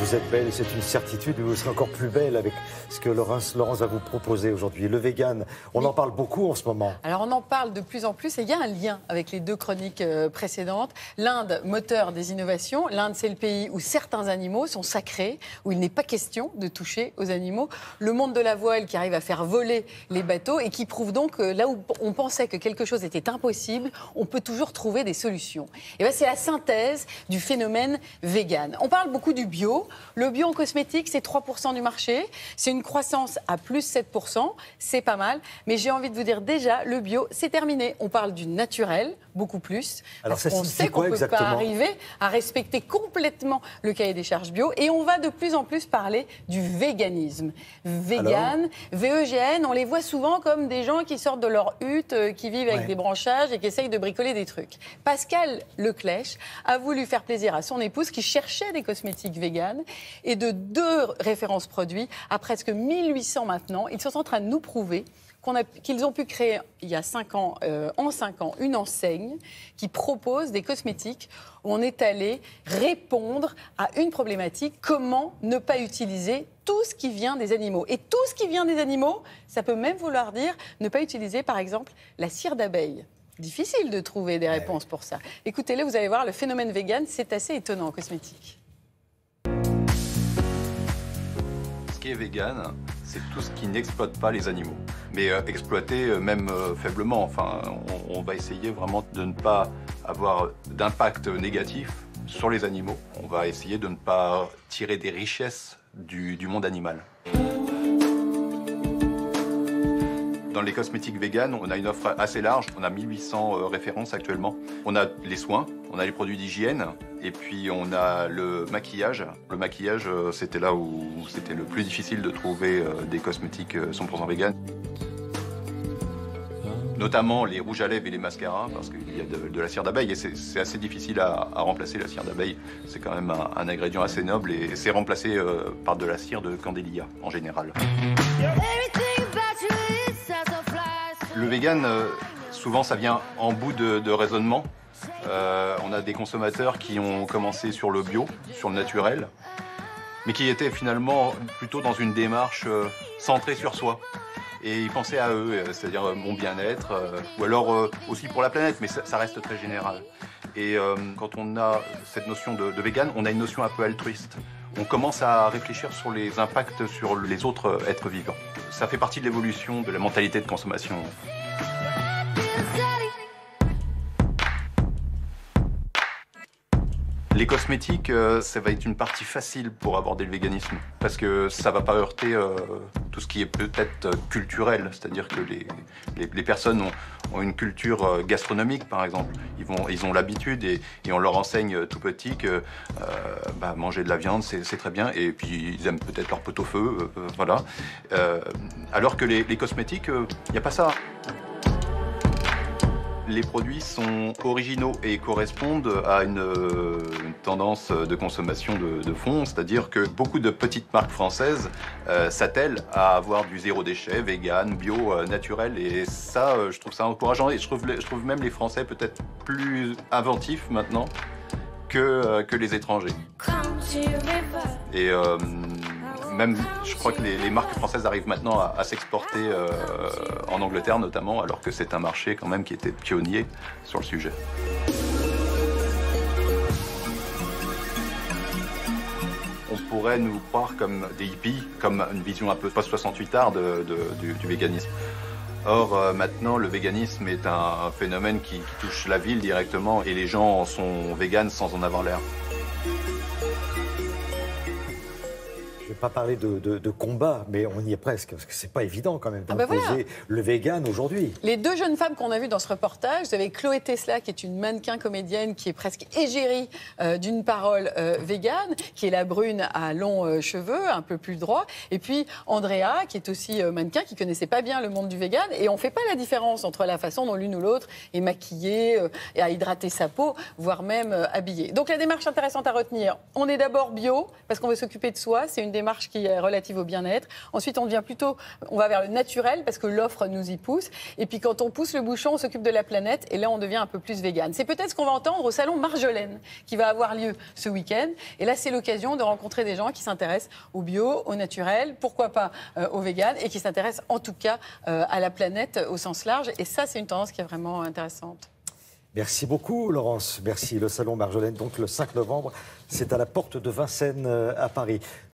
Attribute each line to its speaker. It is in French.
Speaker 1: Vous êtes belle, c'est une certitude, mais vous serez encore plus belle avec ce que Laurence va vous proposer aujourd'hui. Le vegan, on en parle beaucoup en ce moment.
Speaker 2: Alors on en parle de plus en plus et il y a un lien avec les deux chroniques précédentes. L'Inde, moteur des innovations. L'Inde, c'est le pays où certains animaux sont sacrés, où il n'est pas question de toucher aux animaux. Le monde de la voile qui arrive à faire voler les bateaux et qui prouve donc que là où on pensait que quelque chose était impossible, on peut toujours trouver des solutions. Et bien c'est la synthèse du phénomène vegan. On parle beaucoup du bio. Le bio en cosmétique, c'est 3% du marché. C'est une croissance à plus 7%. C'est pas mal. Mais j'ai envie de vous dire déjà, le bio, c'est terminé. On parle du naturel, beaucoup plus.
Speaker 1: Alors ça
Speaker 2: on sait qu'on ne peut pas arriver à respecter complètement le cahier des charges bio. Et on va de plus en plus parler du véganisme. Vegan, V-E-G-N, on les voit souvent comme des gens qui sortent de leur hutte, qui vivent avec des branchages et qui essayent de bricoler des trucs. Pascal Leclèche a voulu faire plaisir à son épouse qui cherchait des cosmétiques véganes. Et de 2 références produits, à presque 1800 maintenant, ils sont en train de nous prouver qu'ils ont pu créer, il y a 5 ans, en 5 ans, une enseigne qui propose des cosmétiques où on est allé répondre à une problématique, comment ne pas utiliser tout ce qui vient des animaux. Et tout ce qui vient des animaux, ça peut même vouloir dire ne pas utiliser, par exemple, la cire d'abeille. Difficile de trouver des réponses pour ça. Écoutez-le, vous allez voir, le phénomène vegan, c'est assez étonnant en cosmétique.
Speaker 3: Ce qui est vegan, c'est tout ce qui n'exploite pas les animaux. Mais exploiter même faiblement. Enfin, on va essayer vraiment de ne pas avoir d'impact négatif sur les animaux. On va essayer de ne pas tirer des richesses du monde animal. Dans les cosmétiques véganes, on a une offre assez large. On a 1800 références actuellement. On a les soins, on a les produits d'hygiène, et puis on a le maquillage. Le maquillage, c'était là où c'était le plus difficile de trouver des cosmétiques 100% véganes. Notamment les rouges à lèvres et les mascaras, parce qu'il y a de la cire d'abeille, et c'est assez difficile à remplacer la cire d'abeille. C'est quand même un ingrédient assez noble, et c'est remplacé par de la cire de Candélia, en général. Le vegan, souvent, ça vient en bout de raisonnement. On a des consommateurs qui ont commencé sur le bio, sur le naturel, mais qui étaient finalement plutôt dans une démarche centrée sur soi. Et ils pensaient à eux, c'est-à-dire mon bien-être, ou alors aussi pour la planète, mais ça reste très général. Et quand on a cette notion de vegan, on a une notion un peu altruiste. On commence à réfléchir sur les impacts sur les autres êtres vivants. Ça fait partie de l'évolution de la mentalité de consommation. Les cosmétiques, ça va être une partie facile pour aborder le véganisme, parce que ça va pas heurter tout ce qui est peut-être culturel, c'est-à-dire que les personnes ont une culture gastronomique, par exemple. Ils ont l'habitude et on leur enseigne tout petit que manger de la viande, c'est très bien, et puis ils aiment peut-être leur pot-au-feu, voilà. Alors que les cosmétiques, il n'y a pas ça. Les produits sont originaux et correspondent à une tendance de consommation de fond, c'est-à-dire que beaucoup de petites marques françaises s'attellent à avoir du zéro déchet, vegan, bio, naturel, et ça, je trouve ça encourageant, et je trouve même les Français peut-être plus inventifs maintenant que les étrangers. Et même, je crois que les marques françaises arrivent maintenant à s'exporter en Angleterre notamment, alors que c'est un marché quand même qui était pionnier sur le sujet. On pourrait nous croire comme des hippies, comme une vision un peu post-68ard du véganisme. Or, maintenant, le véganisme est un phénomène qui touche la ville directement, et les gens sont véganes sans en avoir l'air.
Speaker 1: Je ne vais pas parler de combat, mais on y est presque, parce que c'est pas évident quand même d'imposer le vegan aujourd'hui.
Speaker 2: Les 2 jeunes femmes qu'on a vues dans ce reportage, vous avez Chloé Tesla, qui est une mannequin comédienne, qui est presque égérie d'une parole végane, qui est la brune à longs cheveux, un peu plus droit, et puis Andrea, qui est aussi mannequin, qui connaissait pas bien le monde du vegan, et on fait pas la différence entre la façon dont l'une ou l'autre est maquillée, et à hydrater sa peau, voire même habillée. Donc la démarche intéressante à retenir, on est d'abord bio, parce qu'on veut s'occuper de soi, c'est une démarche démarche qui est relative au bien-être. Ensuite, on va vers le naturel parce que l'offre nous y pousse. Et puis, quand on pousse le bouchon, on s'occupe de la planète et là, on devient un peu plus végane. C'est peut-être ce qu'on va entendre au salon Marjolaine qui va avoir lieu ce week-end. Et là, c'est l'occasion de rencontrer des gens qui s'intéressent au bio, au naturel, pourquoi pas au vegan et qui s'intéressent en tout cas à la planète au sens large. Et ça, c'est une tendance qui est vraiment intéressante.
Speaker 1: Merci beaucoup, Laurence. Merci. Le salon Marjolaine, donc le 5 novembre, c'est à la porte de Vincennes à Paris.